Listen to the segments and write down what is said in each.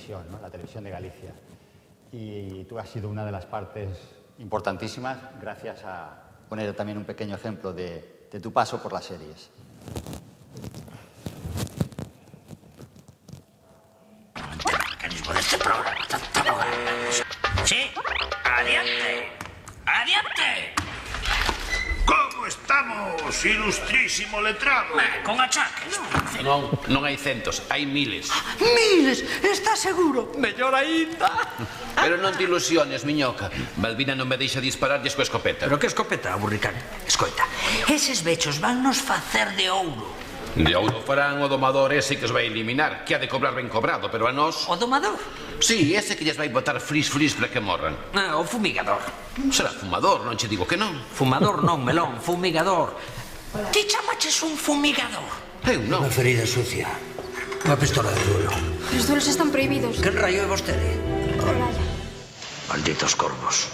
televisión, ¿no? La televisión de Galicia. Y tú has sido una de las partes importantísimas gracias a poner también un pequeño ejemplo de tu paso por las series. Mecanismo de este programa tan moderno. Sí, adiante, adiante. Como estamos, ilustrísimo letrado? Con achaques. Non hai centos, hai miles. Miles, está seguro? Mellor aínda. Pero non te ilusiones, miñoca. Balbina non me deixa dispararlles coa escopeta. Pero que escopeta, aburricán? Escoita, eses bechos van nos facer de ouro. De ouro farán o domador ese que os vai eliminar, que ha de cobrar ben cobrado, pero a nós... O domador? Sí, ese que lles vai botar fris para que morran. O fumigador. Será fumador, non che digo que non. Fumador non, melón, fumigador. Ti chamaches un fumigador? Eu non. Unha ferida sucia. Unha pistola de duelo. Os duelos están prohibidos. Quen raio é vostede? Olaya. Malditos corvos.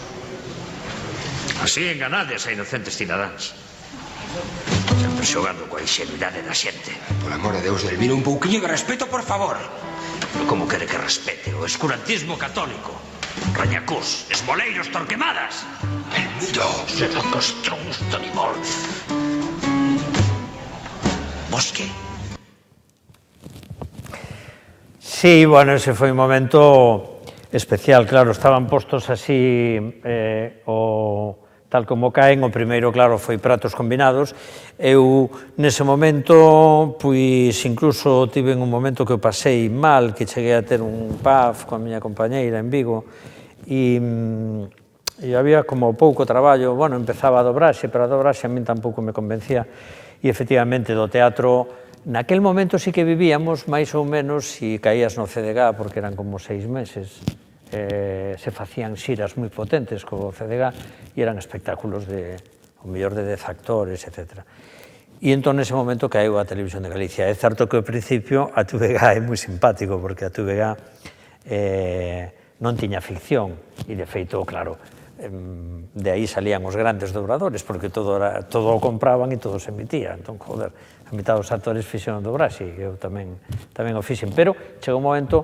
Así enganades a inocentes cidadáns. Sempre xogando coa inxenuidade da xente. Por amor de Deus, Delvino, un pouquiño de respeto, por favor. Pero como quere que respete o escurantismo católico? Rañacús, esmoleiros, torquemadas. Delmiro. Será castrons de animal. Vos que? Sí, bueno, ese foi un momento especial, claro, estaban postos así tal como caen. O primeiro, claro, foi pratos combinados. Eu, nese momento, pois, incluso tive un momento que o pasei mal, que cheguei a ter un pub coa miña compañeira en Vigo, e había como pouco traballo. Bueno, empezaba a dobraxe, pero a dobraxe a min tampouco me convencía, e, efectivamente, do teatro, naquel momento sí que vivíamos, máis ou menos, si caías no CDG, porque eran como 6 meses, se facían xiras moi potentes co CDG e eran espectáculos de, o mellor de 10 actores, etc. E entón, nese momento, caeu a Televisión de Galicia. É certo que, ao principio, a TVG é moi simpático, porque a TVG non tiña ficción, e, de feito, claro, de aí salían os grandes dobradores, porque todo o compraban e todo se emitía. Entón, joder, a mitad dos actores fixeron dobraxe, e eu tamén o fixen. Pero chegou un momento